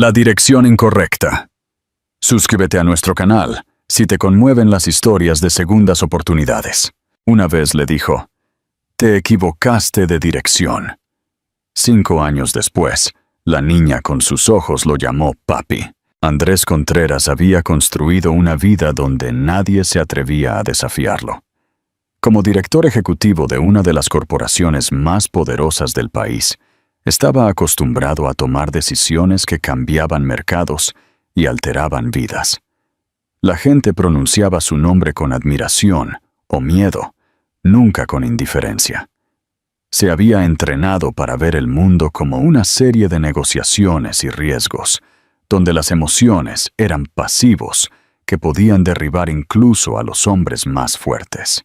La dirección incorrecta. Suscríbete a nuestro canal si te conmueven las historias de segundas oportunidades. Una vez le dijo, te equivocaste de dirección. 5 años después, la niña con sus ojos lo llamó papi. Andrés Contreras había construido una vida donde nadie se atrevía a desafiarlo. Como director ejecutivo de una de las corporaciones más poderosas del país, estaba acostumbrado a tomar decisiones que cambiaban mercados y alteraban vidas. La gente pronunciaba su nombre con admiración o miedo, nunca con indiferencia. Se había entrenado para ver el mundo como una serie de negociaciones y riesgos, donde las emociones eran pasivos que podían derribar incluso a los hombres más fuertes.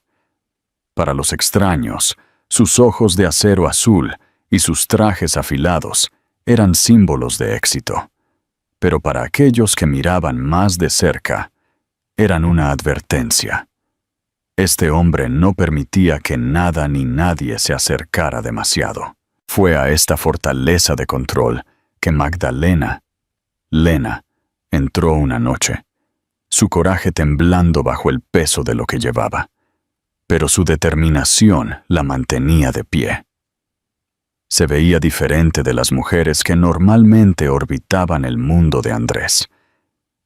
Para los extraños, sus ojos de acero azul y sus trajes afilados eran símbolos de éxito. Pero para aquellos que miraban más de cerca, eran una advertencia. Este hombre no permitía que nada ni nadie se acercara demasiado. Fue a esta fortaleza de control que Lena, entró una noche, su coraje temblando bajo el peso de lo que llevaba. Pero su determinación la mantenía de pie. Se veía diferente de las mujeres que normalmente orbitaban el mundo de Andrés.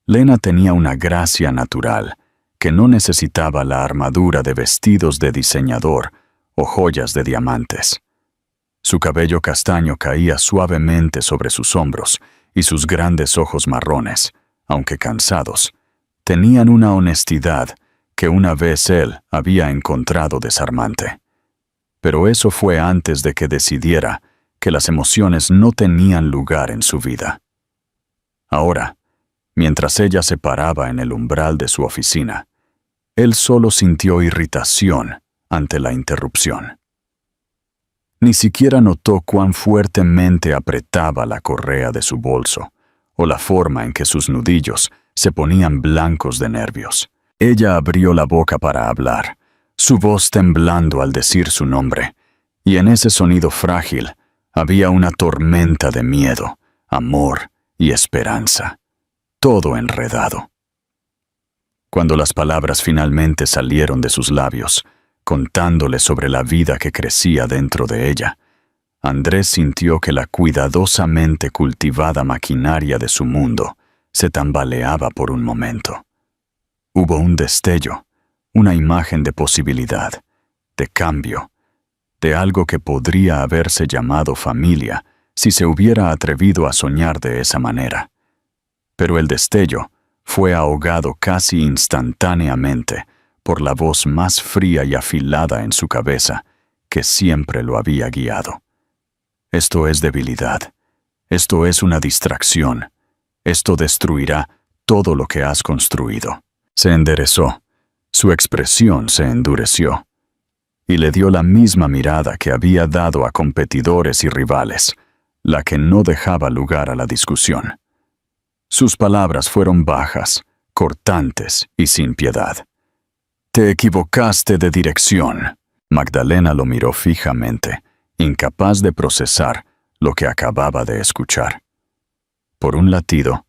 Lena tenía una gracia natural que no necesitaba la armadura de vestidos de diseñador o joyas de diamantes. Su cabello castaño caía suavemente sobre sus hombros y sus grandes ojos marrones, aunque cansados, tenían una honestidad que una vez él había encontrado desarmante. Pero eso fue antes de que decidiera que las emociones no tenían lugar en su vida. Ahora, mientras ella se paraba en el umbral de su oficina, él solo sintió irritación ante la interrupción. Ni siquiera notó cuán fuertemente apretaba la correa de su bolso, o la forma en que sus nudillos se ponían blancos de nervios. Ella abrió la boca para hablar, su voz temblando al decir su nombre, y en ese sonido frágil había una tormenta de miedo, amor y esperanza, todo enredado. Cuando las palabras finalmente salieron de sus labios, contándole sobre la vida que crecía dentro de ella, Andrés sintió que la cuidadosamente cultivada maquinaria de su mundo se tambaleaba por un momento. Hubo un destello, una imagen de posibilidad, de cambio, de algo que podría haberse llamado familia si se hubiera atrevido a soñar de esa manera. Pero el destello fue ahogado casi instantáneamente por la voz más fría y afilada en su cabeza que siempre lo había guiado. Esto es debilidad. Esto es una distracción. Esto destruirá todo lo que has construido. Se enderezó. Su expresión se endureció. Y le dio la misma mirada que había dado a competidores y rivales, la que no dejaba lugar a la discusión. Sus palabras fueron bajas, cortantes y sin piedad. Te equivocaste de dirección. Magdalena lo miró fijamente, incapaz de procesar lo que acababa de escuchar. Por un latido,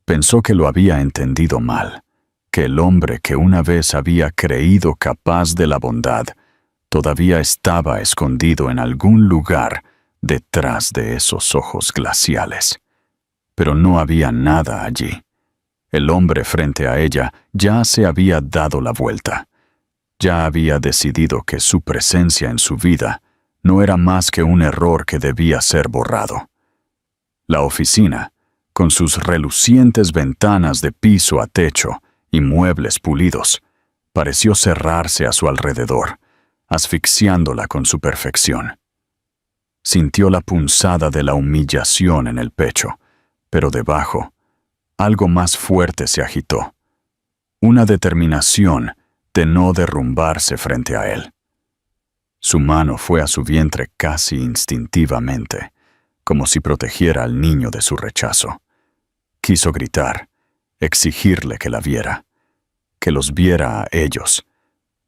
pensó que lo había entendido mal, que el hombre que una vez había creído capaz de la bondad todavía estaba escondido en algún lugar detrás de esos ojos glaciales. Pero no había nada allí. El hombre frente a ella ya se había dado la vuelta. Ya había decidido que su presencia en su vida no era más que un error que debía ser borrado. La oficina, con sus relucientes ventanas de piso a techo y muebles pulidos, pareció cerrarse a su alrededor, asfixiándola con su perfección. Sintió la punzada de la humillación en el pecho, pero debajo, algo más fuerte se agitó. Una determinación de no derrumbarse frente a él. Su mano fue a su vientre casi instintivamente, como si protegiera al niño de su rechazo. Quiso gritar, exigirle que la viera, que los viera a ellos,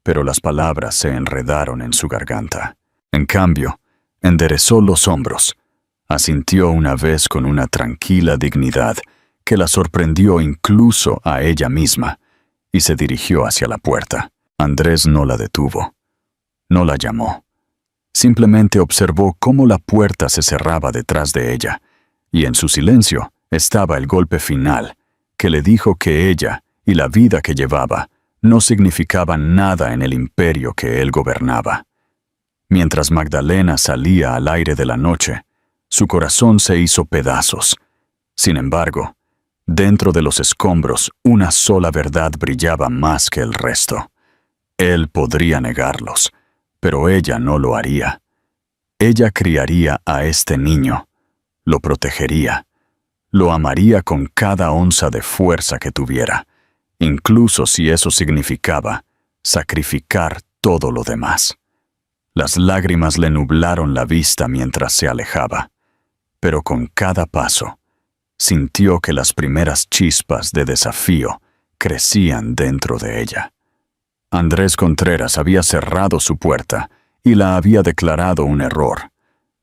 pero las palabras se enredaron en su garganta. En cambio, enderezó los hombros, Asintió una vez con una tranquila dignidad que la sorprendió incluso a ella misma, y se dirigió hacia la puerta. Andrés no la detuvo. No la llamó. Simplemente observó cómo la puerta se cerraba detrás de ella, y en su silencio estaba el golpe final, que le dijo que ella y la vida que llevaba no significaban nada en el imperio que él gobernaba. Mientras Magdalena salía al aire de la noche, su corazón se hizo pedazos. Sin embargo, dentro de los escombros, una sola verdad brillaba más que el resto. Él podría negarlos, pero ella no lo haría. Ella criaría a este niño, lo protegería, lo amaría con cada onza de fuerza que tuviera, incluso si eso significaba sacrificar todo lo demás. Las lágrimas le nublaron la vista mientras se alejaba, pero con cada paso, sintió que las primeras chispas de desafío crecían dentro de ella. Andrés Contreras había cerrado su puerta y la había declarado un error,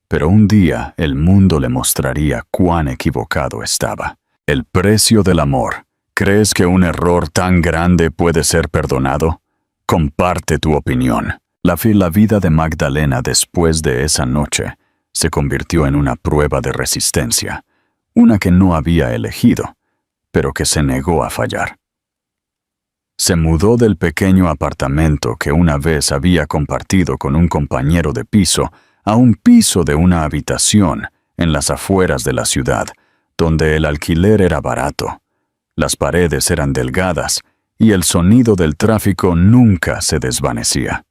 pero un día el mundo le mostraría cuán equivocado estaba. El precio del amor. ¿Crees que un error tan grande puede ser perdonado? Comparte tu opinión. La vida de Magdalena después de esa noche se convirtió en una prueba de resistencia, una que no había elegido, pero que se negó a fallar. Se mudó del pequeño apartamento que una vez había compartido con un compañero de piso a un piso de una habitación en las afueras de la ciudad, donde el alquiler era barato. Las paredes eran delgadas y el sonido del tráfico nunca se desvanecía.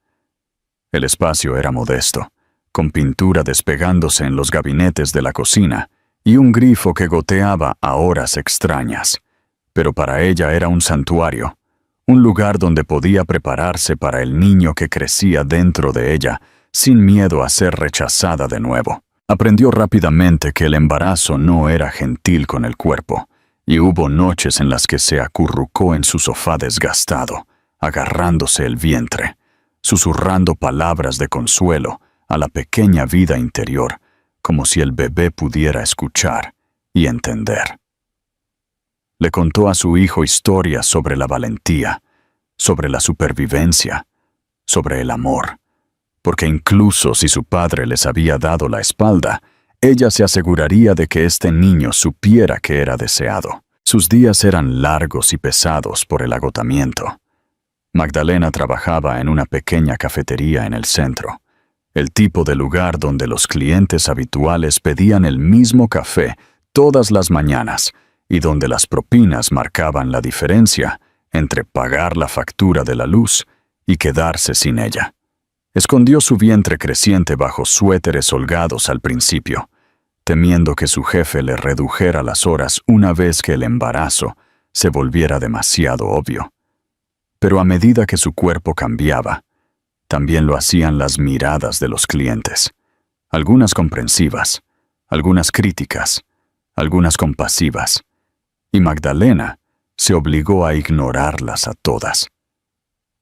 El espacio era modesto, con pintura despegándose en los gabinetes de la cocina y un grifo que goteaba a horas extrañas. Pero para ella era un santuario, un lugar donde podía prepararse para el niño que crecía dentro de ella, sin miedo a ser rechazada de nuevo. Aprendió rápidamente que el embarazo no era gentil con el cuerpo, y hubo noches en las que se acurrucó en su sofá desgastado, agarrándose el vientre, susurrando palabras de consuelo a la pequeña vida interior, como si el bebé pudiera escuchar y entender. Le contó a su hijo historias sobre la valentía, sobre la supervivencia, sobre el amor, porque incluso si su padre les había dado la espalda, ella se aseguraría de que este niño supiera que era deseado. Sus días eran largos y pesados por el agotamiento. Magdalena trabajaba en una pequeña cafetería en el centro, el tipo de lugar donde los clientes habituales pedían el mismo café todas las mañanas y donde las propinas marcaban la diferencia entre pagar la factura de la luz y quedarse sin ella. Escondió su vientre creciente bajo suéteres holgados al principio, temiendo que su jefe le redujera las horas una vez que el embarazo se volviera demasiado obvio. Pero a medida que su cuerpo cambiaba, también lo hacían las miradas de los clientes, algunas comprensivas, algunas críticas, algunas compasivas, y Magdalena se obligó a ignorarlas a todas.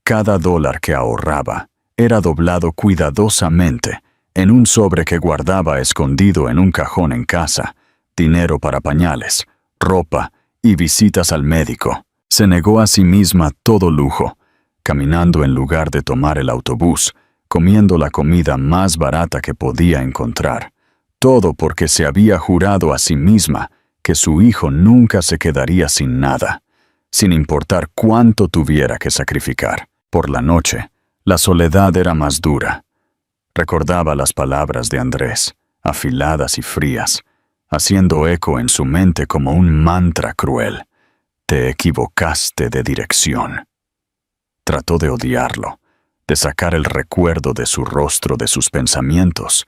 Cada dólar que ahorraba era doblado cuidadosamente en un sobre que guardaba escondido en un cajón en casa, dinero para pañales, ropa y visitas al médico. Se negó a sí misma todo lujo, caminando en lugar de tomar el autobús, comiendo la comida más barata que podía encontrar, todo porque se había jurado a sí misma que su hijo nunca se quedaría sin nada, sin importar cuánto tuviera que sacrificar. Por la noche, la soledad era más dura. Recordaba las palabras de Andrés, afiladas y frías, haciendo eco en su mente como un mantra cruel. Te equivocaste de dirección. Trató de odiarlo, de sacar el recuerdo de su rostro de sus pensamientos,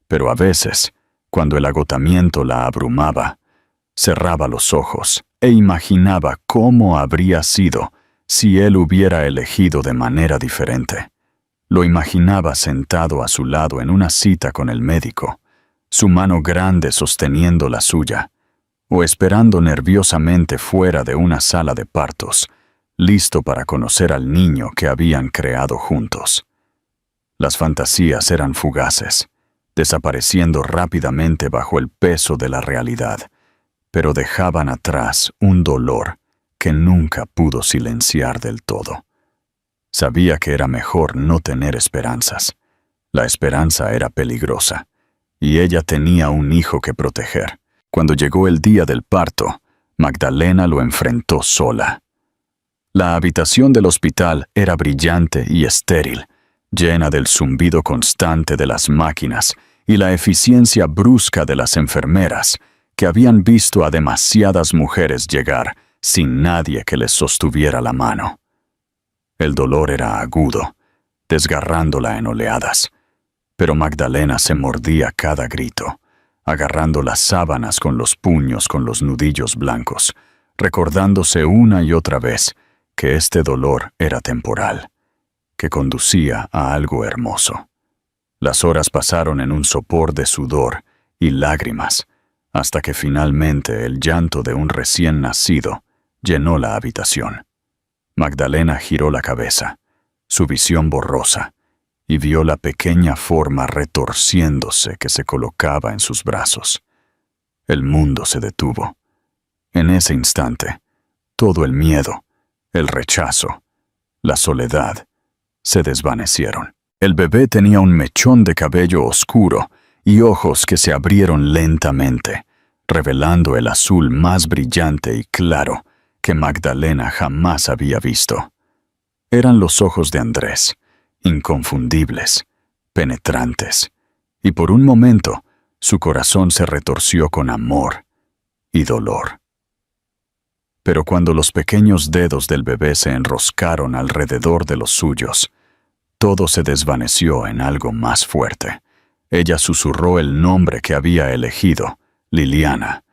pero a veces, cuando el agotamiento la abrumaba, cerraba los ojos e imaginaba cómo habría sido si él hubiera elegido de manera diferente. Lo imaginaba sentado a su lado en una cita con el médico, su mano grande sosteniendo la suya, o esperando nerviosamente fuera de una sala de partos, listo para conocer al niño que habían creado juntos. Las fantasías eran fugaces, desapareciendo rápidamente bajo el peso de la realidad, pero dejaban atrás un dolor que nunca pudo silenciar del todo. Sabía que era mejor no tener esperanzas. La esperanza era peligrosa, y ella tenía un hijo que proteger. Cuando llegó el día del parto, Magdalena lo enfrentó sola. La habitación del hospital era brillante y estéril, llena del zumbido constante de las máquinas y la eficiencia brusca de las enfermeras, que habían visto a demasiadas mujeres llegar sin nadie que les sostuviera la mano. El dolor era agudo, desgarrándola en oleadas, pero Magdalena se mordía cada grito, agarrando las sábanas con los puños con los nudillos blancos, recordándose una y otra vez que este dolor era temporal, que conducía a algo hermoso. Las horas pasaron en un sopor de sudor y lágrimas, hasta que finalmente el llanto de un recién nacido llenó la habitación. Magdalena giró la cabeza, su visión borrosa, y vio la pequeña forma retorciéndose que se colocaba en sus brazos. El mundo se detuvo. En ese instante, todo el miedo, el rechazo, la soledad, se desvanecieron. El bebé tenía un mechón de cabello oscuro y ojos que se abrieron lentamente, revelando el azul más brillante y claro que Magdalena jamás había visto. Eran los ojos de Andrés, inconfundibles, penetrantes, y por un momento su corazón se retorció con amor y dolor. Pero cuando los pequeños dedos del bebé se enroscaron alrededor de los suyos, todo se desvaneció en algo más fuerte. Ella susurró el nombre que había elegido, Liliana,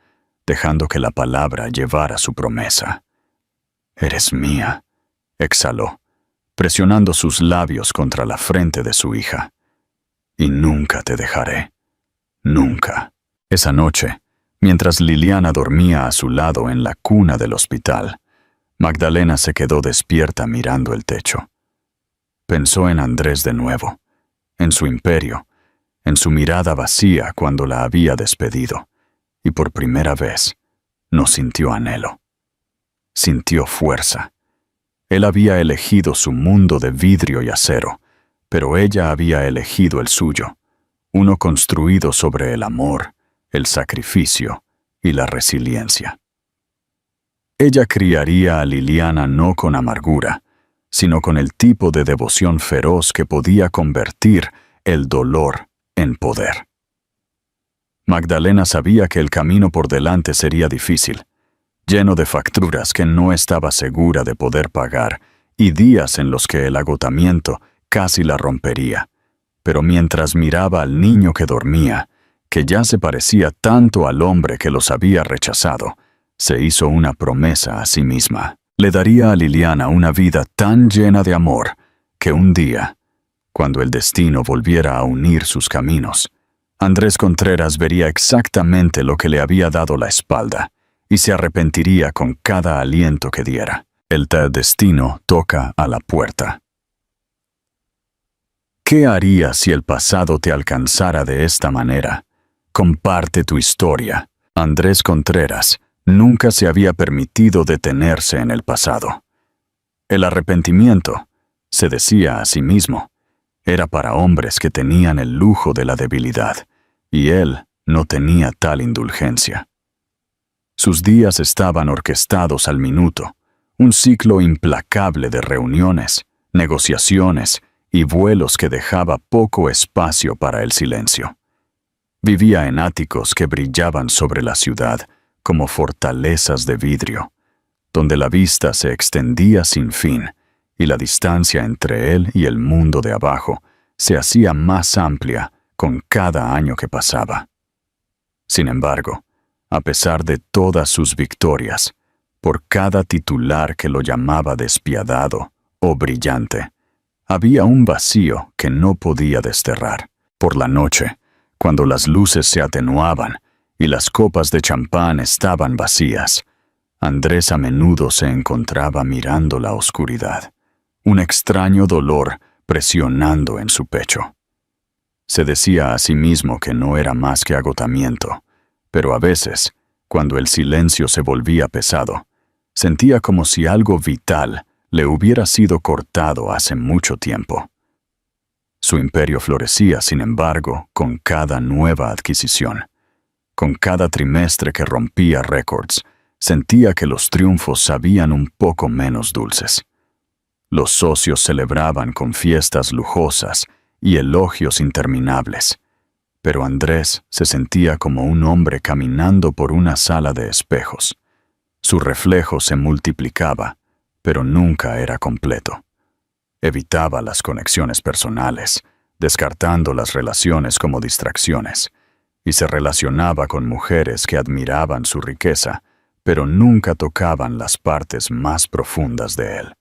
dejando que la palabra llevara su promesa. «Eres mía», exhaló, presionando sus labios contra la frente de su hija. «Y nunca te dejaré. Nunca». Esa noche, mientras Liliana dormía a su lado en la cuna del hospital, Magdalena se quedó despierta mirando el techo. Pensó en Andrés de nuevo, en su imperio, en su mirada vacía cuando la había despedido, y por primera vez no sintió anhelo. Sintió fuerza. Él había elegido su mundo de vidrio y acero, pero ella había elegido el suyo, uno construido sobre el amor, el sacrificio y la resiliencia. Ella criaría a Liliana no con amargura, sino con el tipo de devoción feroz que podía convertir el dolor en poder. Magdalena sabía que el camino por delante sería difícil, lleno de facturas que no estaba segura de poder pagar y días en los que el agotamiento casi la rompería. Pero mientras miraba al niño que dormía, que ya se parecía tanto al hombre que los había rechazado, se hizo una promesa a sí misma. Le daría a Liliana una vida tan llena de amor que un día, cuando el destino volviera a unir sus caminos, Andrés Contreras vería exactamente lo que le había dado la espalda y se arrepentiría con cada aliento que diera. El destino toca a la puerta. ¿Qué harías si el pasado te alcanzara de esta manera? Comparte tu historia. Andrés Contreras nunca se había permitido detenerse en el pasado. El arrepentimiento, se decía a sí mismo, era para hombres que tenían el lujo de la debilidad, y él no tenía tal indulgencia. Sus días estaban orquestados al minuto, un ciclo implacable de reuniones, negociaciones y vuelos que dejaba poco espacio para el silencio. Vivía en áticos que brillaban sobre la ciudad como fortalezas de vidrio, donde la vista se extendía sin fin y la distancia entre él y el mundo de abajo se hacía más amplia con cada año que pasaba. Sin embargo, a pesar de todas sus victorias, por cada titular que lo llamaba despiadado o brillante, había un vacío que no podía desterrar. Por la noche, cuando las luces se atenuaban y las copas de champán estaban vacías, Andrés a menudo se encontraba mirando la oscuridad, un extraño dolor presionando en su pecho. Se decía a sí mismo que no era más que agotamiento, pero a veces, cuando el silencio se volvía pesado, sentía como si algo vital le hubiera sido cortado hace mucho tiempo. Su imperio florecía, sin embargo, con cada nueva adquisición. Con cada trimestre que rompía récords, sentía que los triunfos sabían un poco menos dulces. Los socios celebraban con fiestas lujosas y elogios interminables, pero Andrés se sentía como un hombre caminando por una sala de espejos. Su reflejo se multiplicaba, pero nunca era completo. Evitaba las conexiones personales, descartando las relaciones como distracciones, y se relacionaba con mujeres que admiraban su riqueza, pero nunca tocaban las partes más profundas de él.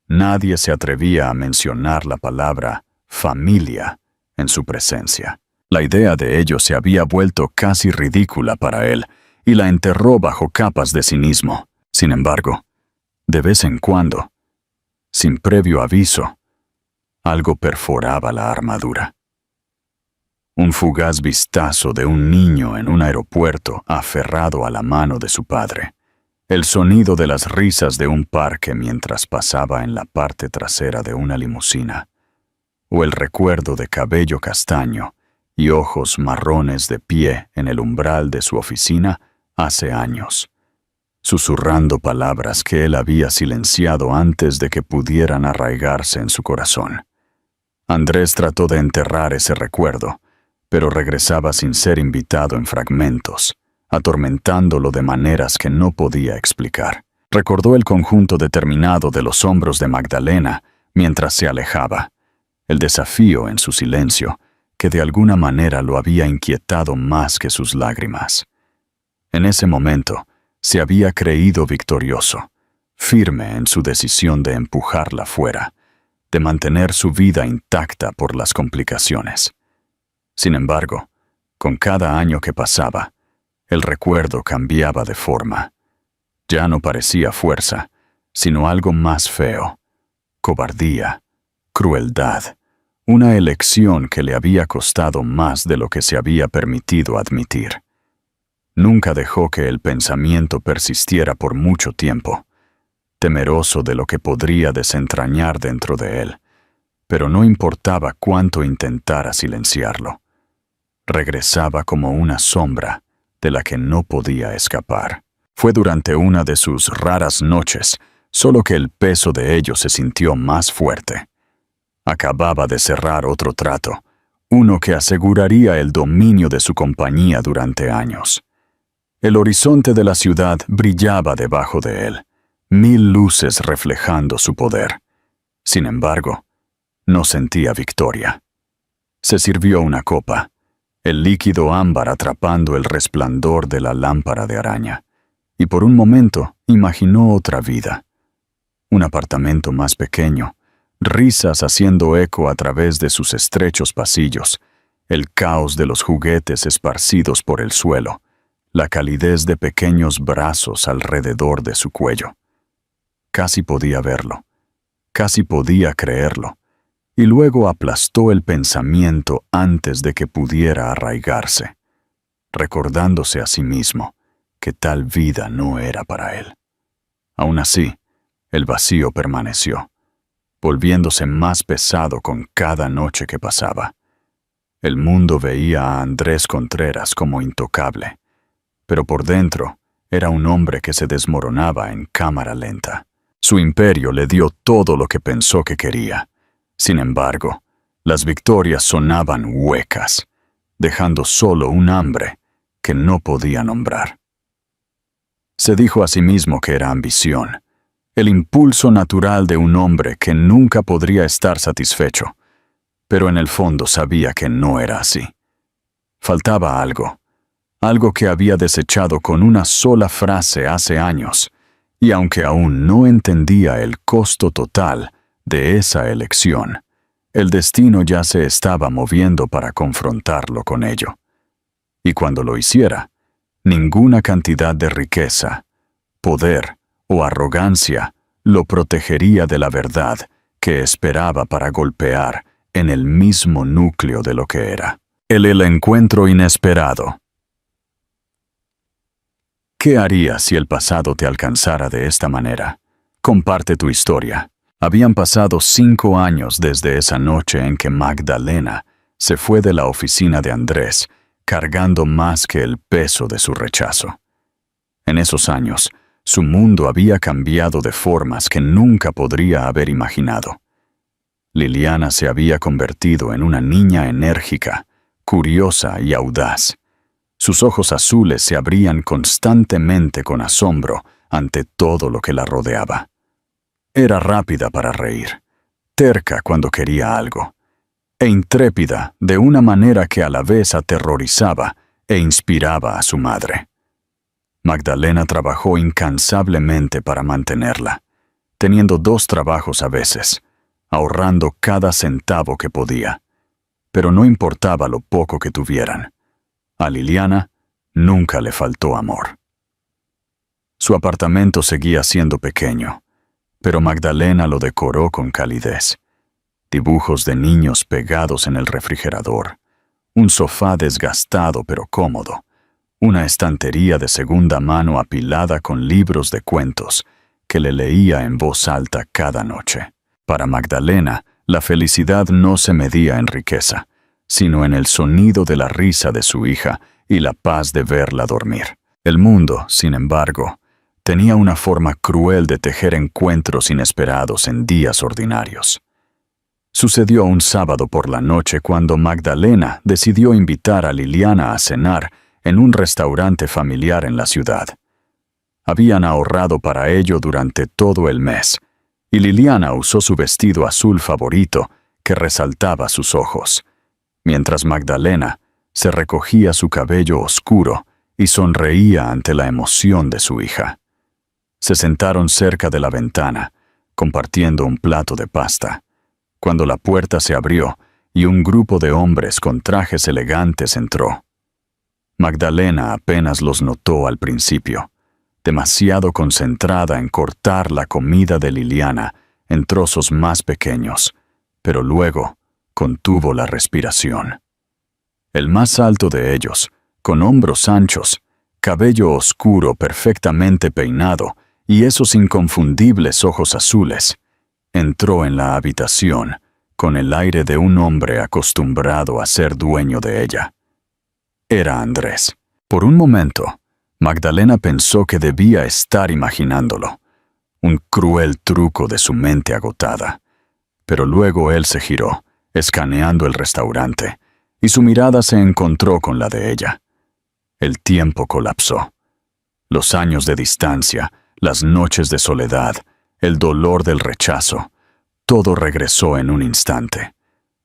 Nadie se atrevía a mencionar la palabra familia en su presencia. La idea de ello se había vuelto casi ridícula para él, y la enterró bajo capas de cinismo. Sin embargo, de vez en cuando, sin previo aviso, algo perforaba la armadura. Un fugaz vistazo de un niño en un aeropuerto aferrado a la mano de su padre. El sonido de las risas de un parque mientras pasaba en la parte trasera de una limusina. O el recuerdo de cabello castaño y ojos marrones de pie en el umbral de su oficina hace años, susurrando palabras que él había silenciado antes de que pudieran arraigarse en su corazón. Andrés trató de enterrar ese recuerdo, pero regresaba sin ser invitado en fragmentos, atormentándolo de maneras que no podía explicar. Recordó el conjunto determinado de los hombros de Magdalena mientras se alejaba, el desafío en su silencio, que de alguna manera lo había inquietado más que sus lágrimas. En ese momento, se había creído victorioso, firme en su decisión de empujarla fuera, de mantener su vida intacta por las complicaciones. Sin embargo, con cada año que pasaba, el recuerdo cambiaba de forma. Ya no parecía fuerza, sino algo más feo: cobardía, crueldad, una elección que le había costado más de lo que se había permitido admitir. Nunca dejó que el pensamiento persistiera por mucho tiempo, temeroso de lo que podría desentrañar dentro de él, pero no importaba cuánto intentara silenciarlo. Regresaba como una sombra de la que no podía escapar. Fue durante una de sus raras noches, solo que el peso de ello se sintió más fuerte. Acababa de cerrar otro trato, uno que aseguraría el dominio de su compañía durante años. El horizonte de la ciudad brillaba debajo de él, 1000 luces reflejando su poder. Sin embargo, no sentía victoria. Se sirvió una copa, el líquido ámbar atrapando el resplandor de la lámpara de araña, y por un momento imaginó otra vida. Un apartamento más pequeño, risas haciendo eco a través de sus estrechos pasillos, el caos de los juguetes esparcidos por el suelo, la calidez de pequeños brazos alrededor de su cuello. Casi podía verlo, casi podía creerlo, y luego aplastó el pensamiento antes de que pudiera arraigarse, recordándose a sí mismo que tal vida no era para él. Aún así, el vacío permaneció, volviéndose más pesado con cada noche que pasaba. El mundo veía a Andrés Contreras como intocable, pero por dentro era un hombre que se desmoronaba en cámara lenta. Su imperio le dio todo lo que pensó que quería. Sin embargo, las victorias sonaban huecas, dejando solo un hambre que no podía nombrar. Se dijo a sí mismo que era ambición, el impulso natural de un hombre que nunca podría estar satisfecho, pero en el fondo sabía que no era así. Faltaba algo que había desechado con una sola frase hace años, y aunque aún no entendía el costo total de esa elección, el destino ya se estaba moviendo para confrontarlo con ello. Y cuando lo hiciera, ninguna cantidad de riqueza, poder o arrogancia lo protegería de la verdad que esperaba para golpear en el mismo núcleo de lo que era. El encuentro inesperado. ¿Qué harías si el pasado te alcanzara de esta manera? Comparte tu historia. Habían pasado 5 años desde esa noche en que Magdalena se fue de la oficina de Andrés, cargando más que el peso de su rechazo. En esos años, su mundo había cambiado de formas que nunca podría haber imaginado. Liliana se había convertido en una niña enérgica, curiosa y audaz. Sus ojos azules se abrían constantemente con asombro ante todo lo que la rodeaba. Era rápida para reír, terca cuando quería algo, e intrépida de una manera que a la vez aterrorizaba e inspiraba a su madre. Magdalena trabajó incansablemente para mantenerla, teniendo 2 trabajos a veces, ahorrando cada centavo que podía, pero no importaba lo poco que tuvieran. A Liliana nunca le faltó amor. Su apartamento seguía siendo pequeño, pero Magdalena lo decoró con calidez. Dibujos de niños pegados en el refrigerador, un sofá desgastado pero cómodo, una estantería de segunda mano apilada con libros de cuentos que le leía en voz alta cada noche. Para Magdalena, la felicidad no se medía en riqueza, sino en el sonido de la risa de su hija y la paz de verla dormir. El mundo, sin embargo, tenía una forma cruel de tejer encuentros inesperados en días ordinarios. Sucedió un sábado por la noche cuando Magdalena decidió invitar a Liliana a cenar en un restaurante familiar en la ciudad. Habían ahorrado para ello durante todo el mes, y Liliana usó su vestido azul favorito que resaltaba sus ojos, mientras Magdalena se recogía su cabello oscuro y sonreía ante la emoción de su hija. Se sentaron cerca de la ventana, compartiendo un plato de pasta, cuando la puerta se abrió y un grupo de hombres con trajes elegantes entró. Magdalena apenas los notó al principio, demasiado concentrada en cortar la comida de Liliana en trozos más pequeños, pero luego contuvo la respiración. El más alto de ellos, con hombros anchos, cabello oscuro perfectamente peinado y esos inconfundibles ojos azules, entró en la habitación con el aire de un hombre acostumbrado a ser dueño de ella. Era Andrés. Por un momento, Magdalena pensó que debía estar imaginándolo, un cruel truco de su mente agotada. Pero luego él se giró, escaneando el restaurante, y su mirada se encontró con la de ella. El tiempo colapsó. Los años de distancia, las noches de soledad, el dolor del rechazo, todo regresó en un instante,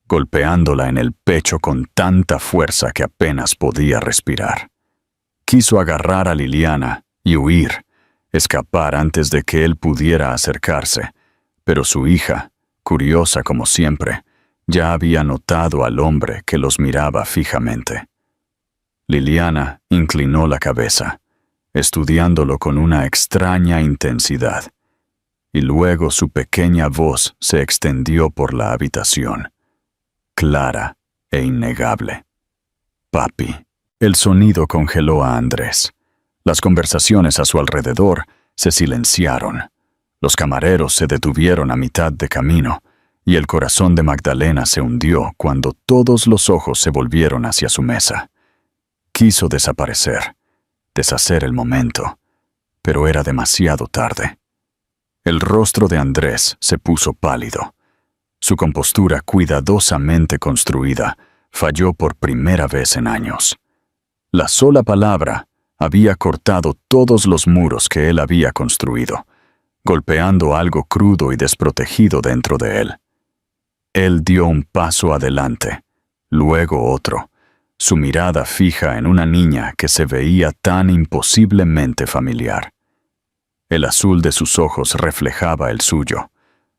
golpeándola en el pecho con tanta fuerza que apenas podía respirar. Quiso agarrar a Liliana y huir, escapar antes de que él pudiera acercarse, pero su hija, curiosa como siempre, ya había notado al hombre que los miraba fijamente. Liliana inclinó la cabeza, estudiándolo con una extraña intensidad, y luego su pequeña voz se extendió por la habitación, clara e innegable. «Papi». El sonido congeló a Andrés. Las conversaciones a su alrededor se silenciaron. Los camareros se detuvieron a mitad de camino, y el corazón de Magdalena se hundió cuando todos los ojos se volvieron hacia su mesa. Quiso desaparecer, deshacer el momento, pero era demasiado tarde. El rostro de Andrés se puso pálido. Su compostura cuidadosamente construida falló por primera vez en años. La sola palabra había cortado todos los muros que él había construido, golpeando algo crudo y desprotegido dentro de él. Él dio un paso adelante, luego otro, su mirada fija en una niña que se veía tan imposiblemente familiar. El azul de sus ojos reflejaba el suyo.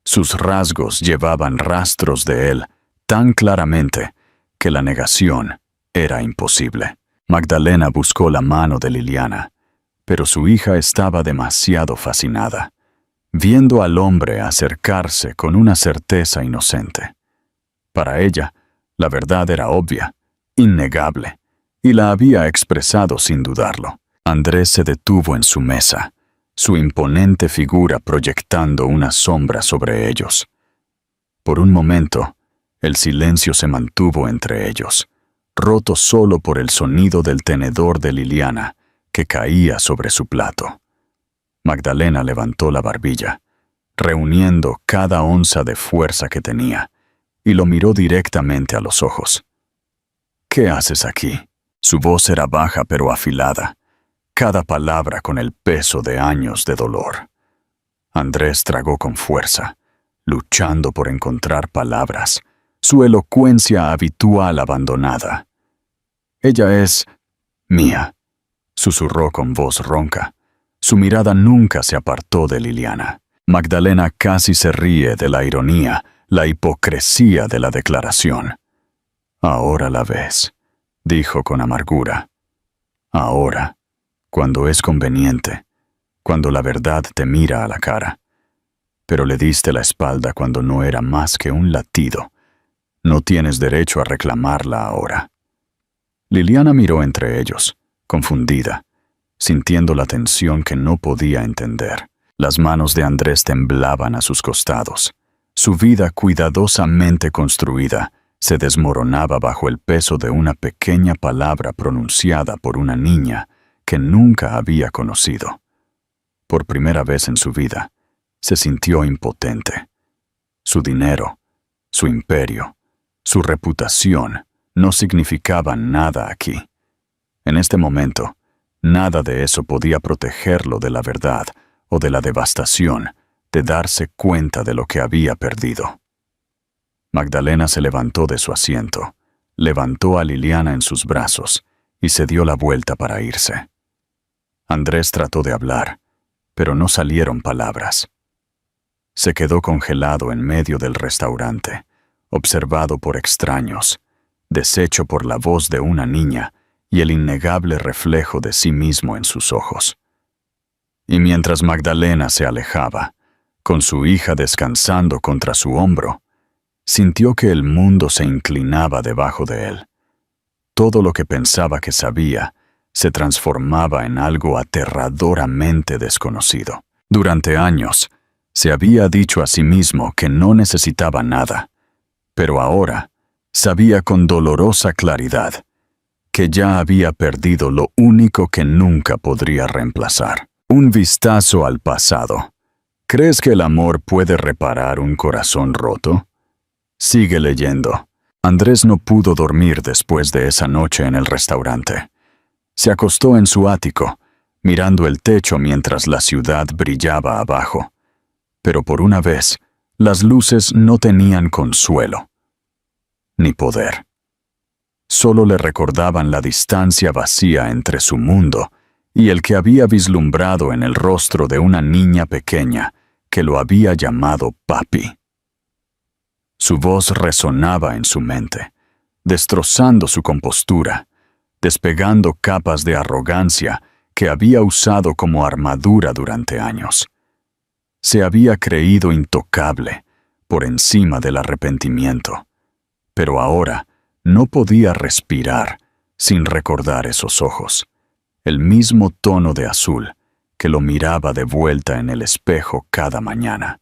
Sus rasgos llevaban rastros de él tan claramente que la negación era imposible. Magdalena buscó la mano de Liliana, pero su hija estaba demasiado fascinada, viendo al hombre acercarse con una certeza inocente. Para ella, la verdad era obvia, innegable, y la había expresado sin dudarlo. Andrés se detuvo en su mesa, su imponente figura proyectando una sombra sobre ellos. Por un momento, el silencio se mantuvo entre ellos, roto solo por el sonido del tenedor de Liliana que caía sobre su plato. Magdalena levantó la barbilla, reuniendo cada onza de fuerza que tenía, y lo miró directamente a los ojos. «¿Qué haces aquí?» Su voz era baja pero afilada, cada palabra con el peso de años de dolor. Andrés tragó con fuerza, luchando por encontrar palabras, su elocuencia habitual abandonada. «Ella es mía», susurró con voz ronca. Su mirada nunca se apartó de Liliana. Magdalena casi se ríe de la ironía, la hipocresía de la declaración. «Ahora la ves», dijo con amargura. «Ahora, cuando es conveniente, cuando la verdad te mira a la cara. Pero le diste la espalda cuando no era más que un latido. No tienes derecho a reclamarla ahora». Liliana miró entre ellos, confundida, sintiendo la tensión que no podía entender. Las manos de Andrés temblaban a sus costados. Su vida cuidadosamente construida se desmoronaba bajo el peso de una pequeña palabra pronunciada por una niña que nunca había conocido. Por primera vez en su vida, se sintió impotente. Su dinero, su imperio, su reputación no significaban nada aquí. En este momento, nada de eso podía protegerlo de la verdad o de la devastación de darse cuenta de lo que había perdido. Magdalena se levantó de su asiento, levantó a Liliana en sus brazos y se dio la vuelta para irse. Andrés trató de hablar, pero no salieron palabras. Se quedó congelado en medio del restaurante, observado por extraños, deshecho por la voz de una niña y el innegable reflejo de sí mismo en sus ojos. Y mientras Magdalena se alejaba, con su hija descansando contra su hombro, sintió que el mundo se inclinaba debajo de él. Todo lo que pensaba que sabía se transformaba en algo aterradoramente desconocido. Durante años, se había dicho a sí mismo que no necesitaba nada, pero ahora sabía con dolorosa claridad que ya había perdido lo único que nunca podría reemplazar. Un vistazo al pasado. ¿Crees que el amor puede reparar un corazón roto? Sigue leyendo. Andrés no pudo dormir después de esa noche en el restaurante. Se acostó en su ático, mirando el techo mientras la ciudad brillaba abajo. Pero por una vez, las luces no tenían consuelo, ni poder. Solo le recordaban la distancia vacía entre su mundo y el que había vislumbrado en el rostro de una niña pequeña que lo había llamado papi. Su voz resonaba en su mente, destrozando su compostura, despegando capas de arrogancia que había usado como armadura durante años. Se había creído intocable, por encima del arrepentimiento, pero ahora no podía respirar sin recordar esos ojos, el mismo tono de azul que lo miraba de vuelta en el espejo cada mañana.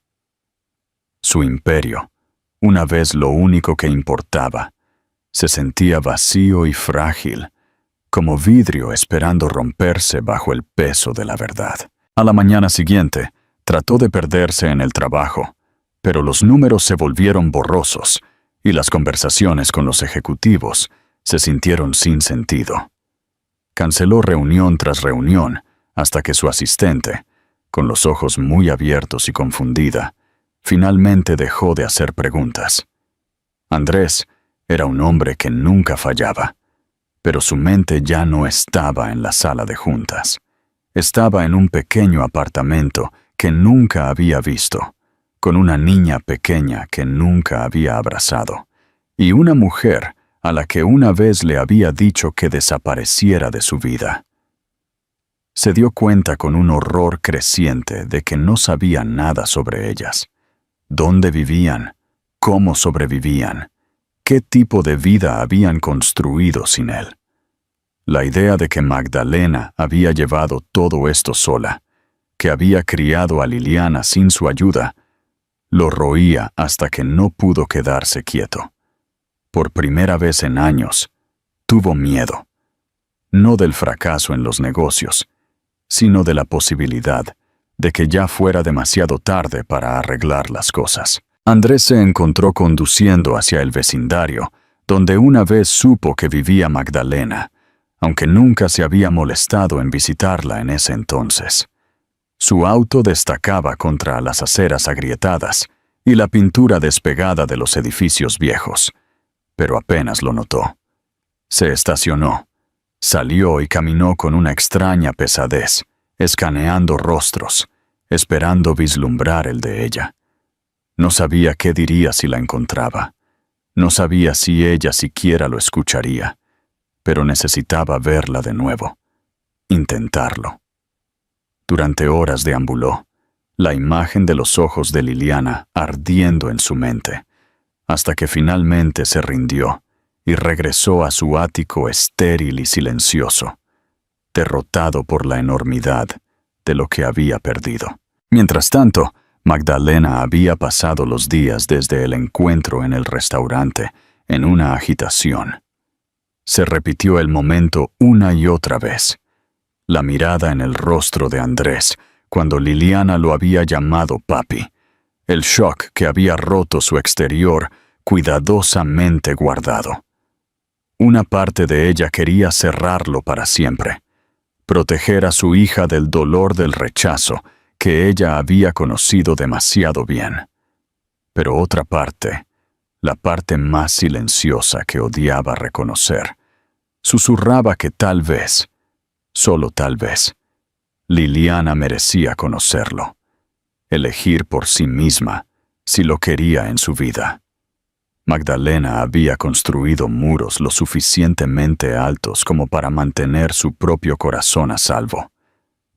Su imperio, una vez lo único que importaba, se sentía vacío y frágil, como vidrio esperando romperse bajo el peso de la verdad. A la mañana siguiente, trató de perderse en el trabajo, pero los números se volvieron borrosos y las conversaciones con los ejecutivos se sintieron sin sentido. Canceló reunión tras reunión hasta que su asistente, con los ojos muy abiertos y confundida, finalmente dejó de hacer preguntas. Andrés era un hombre que nunca fallaba, pero su mente ya no estaba en la sala de juntas. Estaba en un pequeño apartamento que nunca había visto, con una niña pequeña que nunca había abrazado, y una mujer a la que una vez le había dicho que desapareciera de su vida. Se dio cuenta con un horror creciente de que no sabía nada sobre ellas, dónde vivían, cómo sobrevivían, qué tipo de vida habían construido sin él. La idea de que Magdalena había llevado todo esto sola, que había criado a Liliana sin su ayuda, lo roía hasta que no pudo quedarse quieto. Por primera vez en años, tuvo miedo, no del fracaso en los negocios, sino de la posibilidad de que ya fuera demasiado tarde para arreglar las cosas. Andrés se encontró conduciendo hacia el vecindario, donde una vez supo que vivía Magdalena, aunque nunca se había molestado en visitarla en ese entonces. Su auto destacaba contra las aceras agrietadas y la pintura despegada de los edificios viejos, pero apenas lo notó. Se estacionó, salió y caminó con una extraña pesadez, escaneando rostros, esperando vislumbrar el de ella. No sabía qué diría si la encontraba. No sabía si ella siquiera lo escucharía, pero necesitaba verla de nuevo, intentarlo. Durante horas deambuló, la imagen de los ojos de Liliana ardiendo en su mente, hasta que finalmente se rindió y regresó a su ático estéril y silencioso, derrotado por la enormidad de lo que había perdido. Mientras tanto, Magdalena había pasado los días desde el encuentro en el restaurante en una agitación. Se repitió el momento una y otra vez. La mirada en el rostro de Andrés cuando Liliana lo había llamado papi. El shock que había roto su exterior cuidadosamente guardado. Una parte de ella quería cerrarlo para siempre, proteger a su hija del dolor del rechazo que ella había conocido demasiado bien. Pero otra parte, la parte más silenciosa que odiaba reconocer, susurraba que tal vez, solo tal vez, Liliana merecía conocerlo, elegir por sí misma si lo quería en su vida. Magdalena había construido muros lo suficientemente altos como para mantener su propio corazón a salvo,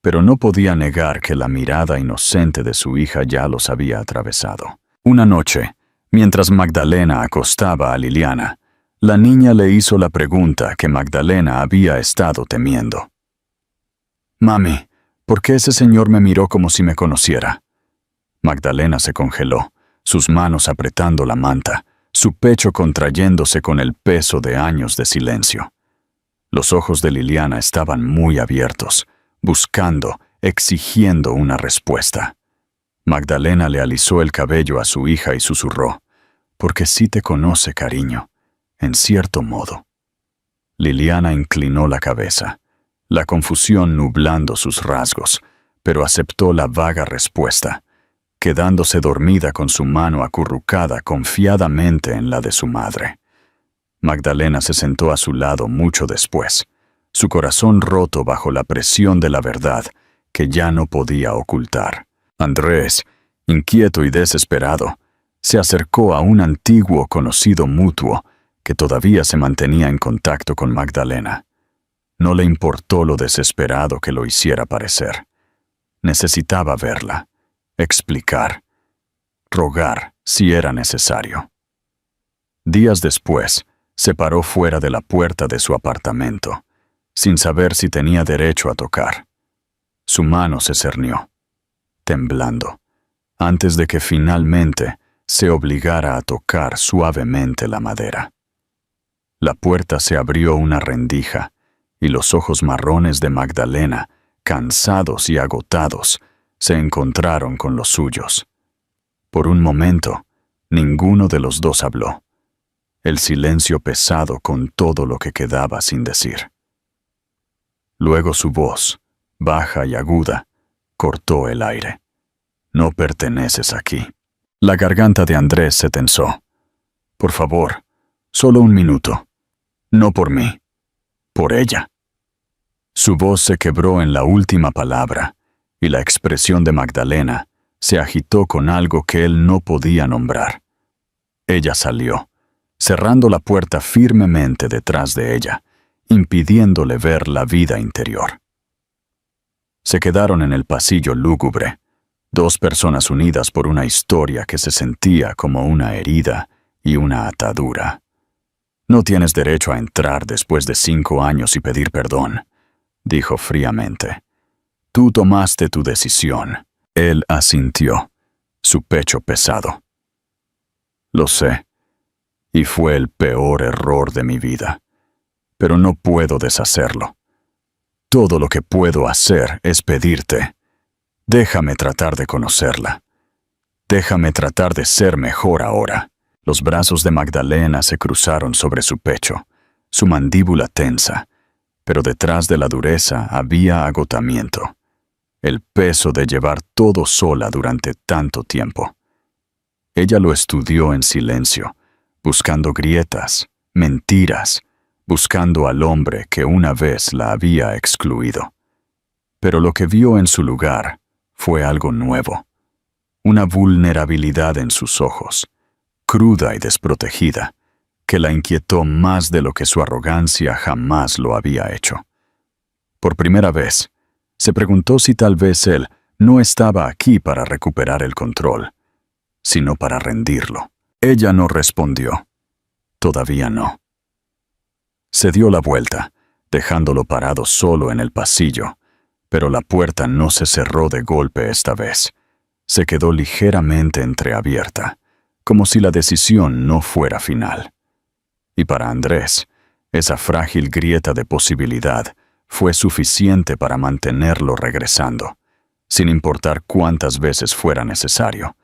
pero no podía negar que la mirada inocente de su hija ya los había atravesado. Una noche, mientras Magdalena acostaba a Liliana, la niña le hizo la pregunta que Magdalena había estado temiendo. «Mami, ¿por qué ese señor me miró como si me conociera?» Magdalena se congeló, sus manos apretando la manta, su pecho contrayéndose con el peso de años de silencio. Los ojos de Liliana estaban muy abiertos, buscando, exigiendo una respuesta. Magdalena le alisó el cabello a su hija y susurró, «Porque sí te conoce, cariño, en cierto modo». Liliana inclinó la cabeza, la confusión nublando sus rasgos, pero aceptó la vaga respuesta, quedándose dormida con su mano acurrucada confiadamente en la de su madre. Magdalena se sentó a su lado mucho después, su corazón roto bajo la presión de la verdad que ya no podía ocultar. Andrés, inquieto y desesperado, se acercó a un antiguo conocido mutuo que todavía se mantenía en contacto con Magdalena. No le importó lo desesperado que lo hiciera parecer. Necesitaba verla, explicar, rogar si era necesario. Días después, se paró fuera de la puerta de su apartamento, sin saber si tenía derecho a tocar. Su mano se cernió, temblando, antes de que finalmente se obligara a tocar suavemente la madera. La puerta se abrió una rendija, y los ojos marrones de Magdalena, cansados y agotados, se encontraron con los suyos. Por un momento, ninguno de los dos habló. El silencio pesado con todo lo que quedaba sin decir. Luego su voz, baja y aguda, cortó el aire. «No perteneces aquí». La garganta de Andrés se tensó. «Por favor, solo un minuto. No por mí, por ella». Su voz se quebró en la última palabra, y la expresión de Magdalena se agitó con algo que él no podía nombrar. Ella salió, cerrando la puerta firmemente detrás de ella, impidiéndole ver la vida interior. Se quedaron en el pasillo lúgubre, dos personas unidas por una historia que se sentía como una herida y una atadura. No tienes derecho a entrar después de 5 años y pedir perdón, dijo fríamente. Tú tomaste tu decisión. Él asintió, su pecho pesado. Lo sé, y fue el peor error de mi vida, pero no puedo deshacerlo. Todo lo que puedo hacer es pedirte, déjame tratar de conocerla. Déjame tratar de ser mejor ahora. Los brazos de Magdalena se cruzaron sobre su pecho, su mandíbula tensa, pero detrás de la dureza había agotamiento, el peso de llevar todo sola durante tanto tiempo. Ella lo estudió en silencio, buscando grietas, mentiras, buscando al hombre que una vez la había excluido. Pero lo que vio en su lugar fue algo nuevo, una vulnerabilidad en sus ojos, cruda y desprotegida, que la inquietó más de lo que su arrogancia jamás lo había hecho. Por primera vez, se preguntó si tal vez él no estaba aquí para recuperar el control, sino para rendirlo. Ella no respondió. Todavía no. Se dio la vuelta, dejándolo parado solo en el pasillo, pero la puerta no se cerró de golpe esta vez. Se quedó ligeramente entreabierta, como si la decisión no fuera final. Y para Andrés, esa frágil grieta de posibilidad fue suficiente para mantenerlo regresando, sin importar cuántas veces fuera necesario,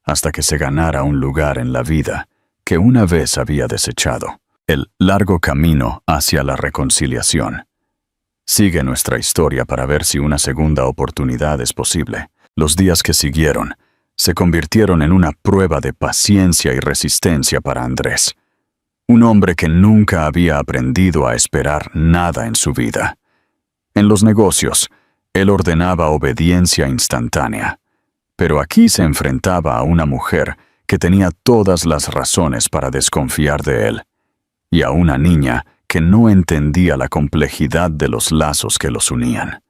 hasta que se ganara un lugar en la vida que una vez había desechado. El largo camino hacia la reconciliación. Sigue nuestra historia para ver si una segunda oportunidad es posible. Los días que siguieron se convirtieron en una prueba de paciencia y resistencia para Andrés, un hombre que nunca había aprendido a esperar nada en su vida. En los negocios, él ordenaba obediencia instantánea, pero aquí se enfrentaba a una mujer que tenía todas las razones para desconfiar de él, y a una niña que no entendía la complejidad de los lazos que los unían.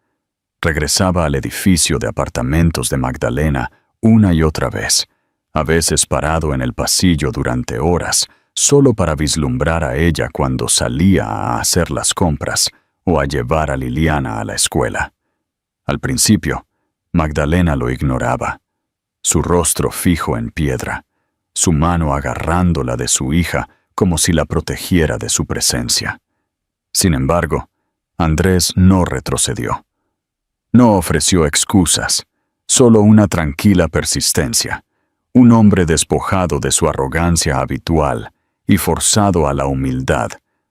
Regresaba al edificio de apartamentos de Magdalena una y otra vez, a veces parado en el pasillo durante horas, solo para vislumbrar a ella cuando salía a hacer las compras o a llevar a Liliana a la escuela. Al principio, Magdalena lo ignoraba, su rostro fijo en piedra, su mano agarrándola de su hija como si la protegiera de su presencia. Sin embargo, Andrés no retrocedió. No ofreció excusas, solo una tranquila persistencia, un hombre despojado de su arrogancia habitual y forzado a la humildad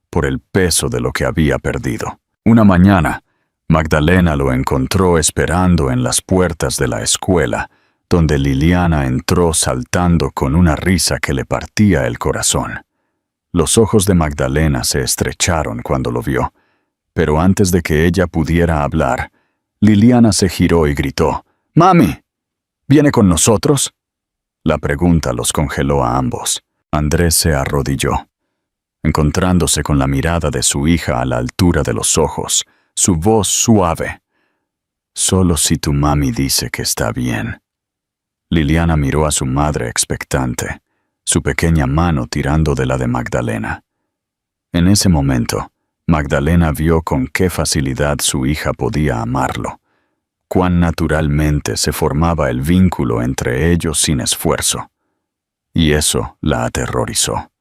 por el peso de lo que había perdido. Una mañana, Magdalena lo encontró esperando en las puertas de la escuela, donde Liliana entró saltando con una risa que le partía el corazón. Los ojos de Magdalena se estrecharon cuando lo vio, pero antes de que ella pudiera hablar, Liliana se giró y gritó, «¡Mami! ¿Viene con nosotros?» La pregunta los congeló a ambos. Andrés se arrodilló, encontrándose con la mirada de su hija a la altura de los ojos, su voz suave. «Solo si tu mami dice que está bien». Liliana miró a su madre expectante, su pequeña mano tirando de la de Magdalena. En ese momento, Magdalena vio con qué facilidad su hija podía amarlo, cuán naturalmente se formaba el vínculo entre ellos sin esfuerzo. Y eso la aterrorizó.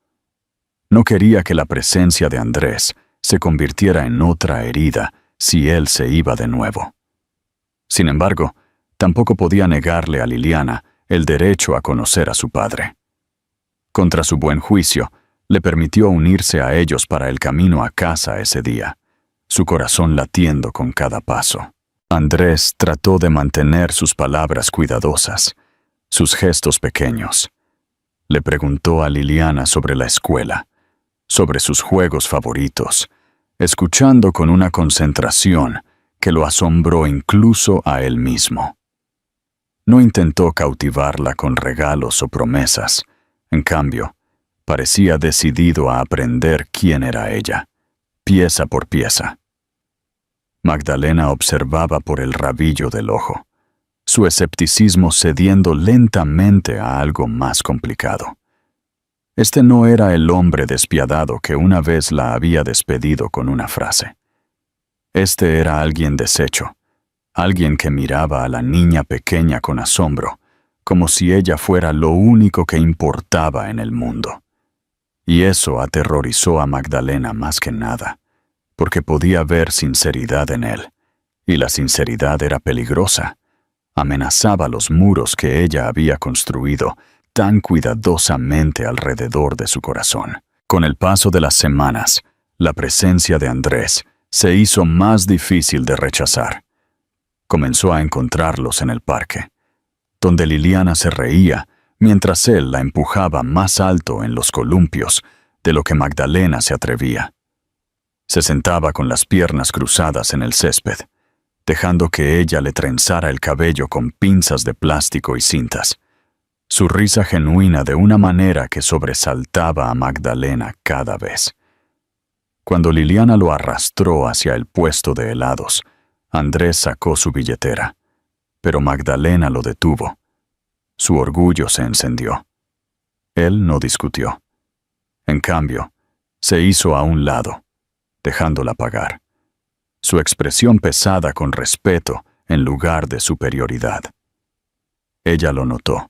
No quería que la presencia de Andrés se convirtiera en otra herida si él se iba de nuevo. Sin embargo, tampoco podía negarle a Liliana el derecho a conocer a su padre. Contra su buen juicio, le permitió unirse a ellos para el camino a casa ese día, su corazón latiendo con cada paso. Andrés trató de mantener sus palabras cuidadosas, sus gestos pequeños. Le preguntó a Liliana sobre la escuela, sobre sus juegos favoritos, escuchando con una concentración que lo asombró incluso a él mismo. No intentó cautivarla con regalos o promesas. En cambio, parecía decidido a aprender quién era ella, pieza por pieza. Magdalena observaba por el rabillo del ojo, su escepticismo cediendo lentamente a algo más complicado. Este no era el hombre despiadado que una vez la había despedido con una frase. Este era alguien deshecho, alguien que miraba a la niña pequeña con asombro, como si ella fuera lo único que importaba en el mundo. Y eso aterrorizó a Magdalena más que nada, porque podía ver sinceridad en él, y la sinceridad era peligrosa. Amenazaba los muros que ella había construido tan cuidadosamente alrededor de su corazón. Con el paso de las semanas, la presencia de Andrés se hizo más difícil de rechazar. Comenzó a encontrarlos en el parque, donde Liliana se reía mientras él la empujaba más alto en los columpios de lo que Magdalena se atrevía. Se sentaba con las piernas cruzadas en el césped, dejando que ella le trenzara el cabello con pinzas de plástico y cintas. Su risa genuina de una manera que sobresaltaba a Magdalena cada vez. Cuando Liliana lo arrastró hacia el puesto de helados, Andrés sacó su billetera, pero Magdalena lo detuvo. Su orgullo se encendió. Él no discutió. En cambio, se hizo a un lado, dejándola pagar. Su expresión pesada con respeto en lugar de superioridad. Ella lo notó,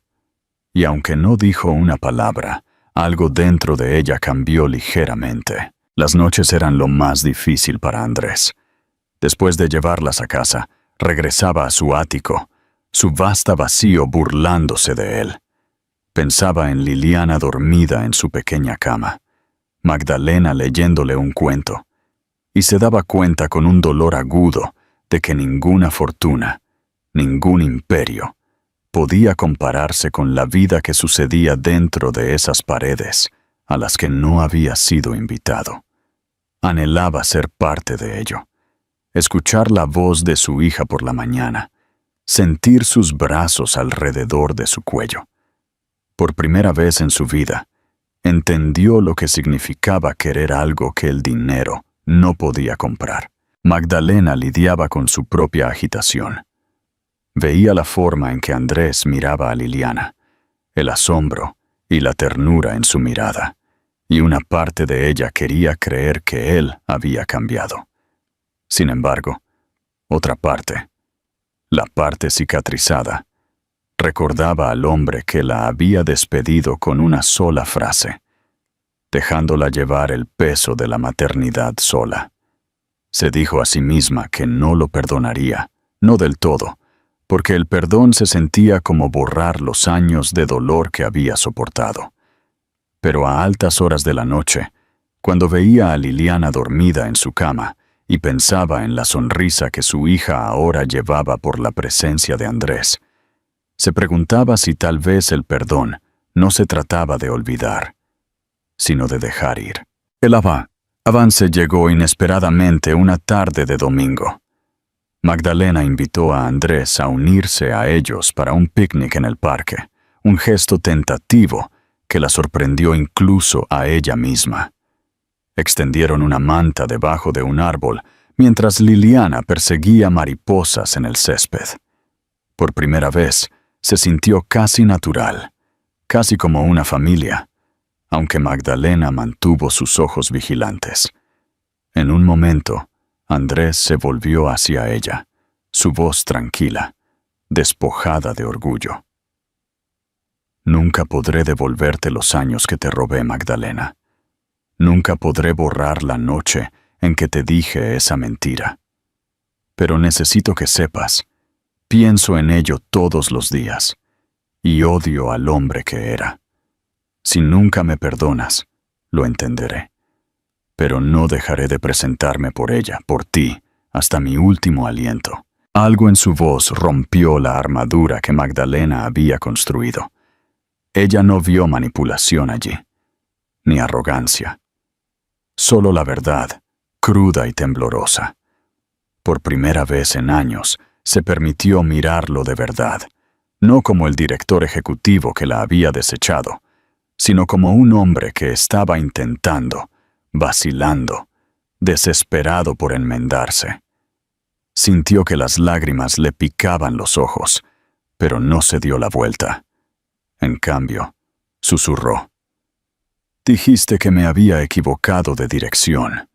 y aunque no dijo una palabra, algo dentro de ella cambió ligeramente. Las noches eran lo más difícil para Andrés. Después de llevarlas a casa, regresaba a su ático, su vasta vacío burlándose de él. Pensaba en Liliana dormida en su pequeña cama, Magdalena leyéndole un cuento, y se daba cuenta con un dolor agudo de que ninguna fortuna, ningún imperio, podía compararse con la vida que sucedía dentro de esas paredes a las que no había sido invitado. Anhelaba ser parte de ello, escuchar la voz de su hija por la mañana, sentir sus brazos alrededor de su cuello. Por primera vez en su vida, entendió lo que significaba querer algo que el dinero no podía comprar. Magdalena lidiaba con su propia agitación. Veía la forma en que Andrés miraba a Liliana, el asombro y la ternura en su mirada, y una parte de ella quería creer que él había cambiado. Sin embargo, otra parte, la parte cicatrizada, recordaba al hombre que la había despedido con una sola frase, dejándola llevar el peso de la maternidad sola. Se dijo a sí misma que no lo perdonaría, no del todo, porque el perdón se sentía como borrar los años de dolor que había soportado. Pero a altas horas de la noche, cuando veía a Liliana dormida en su cama y pensaba en la sonrisa que su hija ahora llevaba por la presencia de Andrés, se preguntaba si tal vez el perdón no se trataba de olvidar, sino de dejar ir. El avance llegó inesperadamente una tarde de domingo. Magdalena invitó a Andrés a unirse a ellos para un picnic en el parque, un gesto tentativo que la sorprendió incluso a ella misma. Extendieron una manta debajo de un árbol mientras Liliana perseguía mariposas en el césped. Por primera vez, se sintió casi natural, casi como una familia, aunque Magdalena mantuvo sus ojos vigilantes. En un momento, Andrés se volvió hacia ella, su voz tranquila, despojada de orgullo. Nunca podré devolverte los años que te robé, Magdalena. Nunca podré borrar la noche en que te dije esa mentira. Pero necesito que sepas, pienso en ello todos los días, y odio al hombre que era. Si nunca me perdonas, lo entenderé. Pero no dejaré de presentarme por ella, por ti, hasta mi último aliento. Algo en su voz rompió la armadura que Magdalena había construido. Ella no vio manipulación allí, ni arrogancia. Solo la verdad, cruda y temblorosa. Por primera vez en años, se permitió mirarlo de verdad, no como el director ejecutivo que la había desechado, sino como un hombre que estaba intentando, vacilando, desesperado por enmendarse. Sintió que las lágrimas le picaban los ojos, pero no se dio la vuelta. En cambio, susurró: Dijiste que me había equivocado de dirección,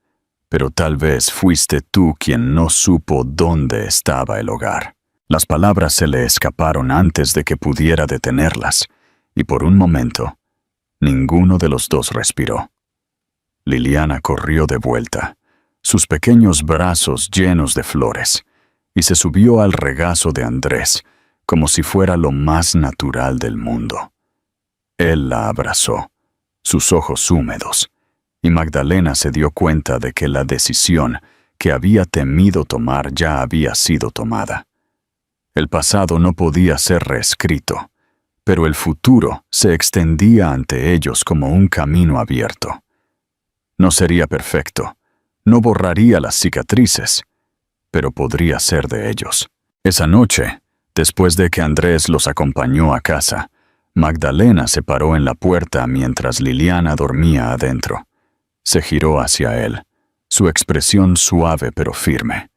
pero tal vez fuiste tú quien no supo dónde estaba el hogar. Las palabras se le escaparon antes de que pudiera detenerlas, y por un momento, ninguno de los dos respiró. Liliana corrió de vuelta, sus pequeños brazos llenos de flores, y se subió al regazo de Andrés, como si fuera lo más natural del mundo. Él la abrazó, sus ojos húmedos, y Magdalena se dio cuenta de que la decisión que había temido tomar ya había sido tomada. El pasado no podía ser reescrito, pero el futuro se extendía ante ellos como un camino abierto. No sería perfecto, no borraría las cicatrices, pero podría ser de ellos. Esa noche, después de que Andrés los acompañó a casa, Magdalena se paró en la puerta mientras Liliana dormía adentro. Se giró hacia él, su expresión suave pero firme.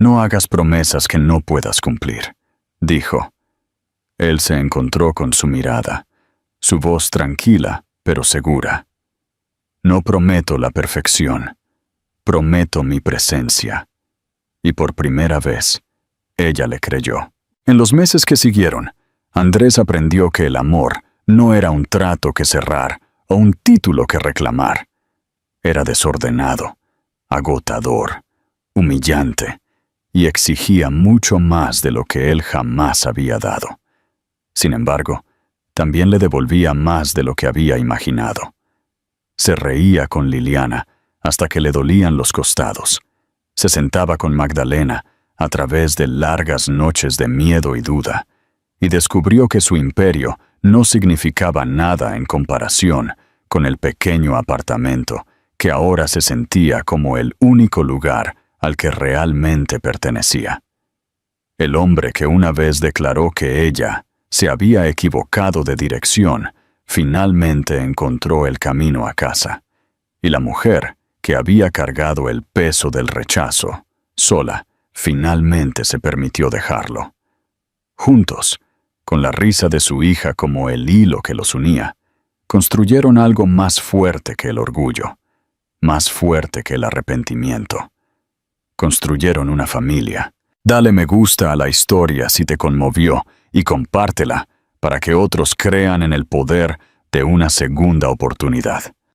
«No hagas promesas que no puedas cumplir», dijo. Él se encontró con su mirada, su voz tranquila pero segura. «No prometo la perfección, prometo mi presencia». Y por primera vez, ella le creyó. En los meses que siguieron, Andrés aprendió que el amor no era un trato que cerrar o un título que reclamar. Era desordenado, agotador, humillante, y exigía mucho más de lo que él jamás había dado. Sin embargo, también le devolvía más de lo que había imaginado. Se reía con Liliana hasta que le dolían los costados. Se sentaba con Magdalena a través de largas noches de miedo y duda, y descubrió que su imperio no significaba nada en comparación con el pequeño apartamento que ahora se sentía como el único lugar al que realmente pertenecía. El hombre que una vez declaró que ella se había equivocado de dirección, finalmente encontró el camino a casa, y la mujer que había cargado el peso del rechazo, sola, finalmente se permitió dejarlo. Juntos, con la risa de su hija como el hilo que los unía, construyeron algo más fuerte que el orgullo, más fuerte que el arrepentimiento. Construyeron una familia. Dale me gusta a la historia si te conmovió y compártela para que otros crean en el poder de una segunda oportunidad.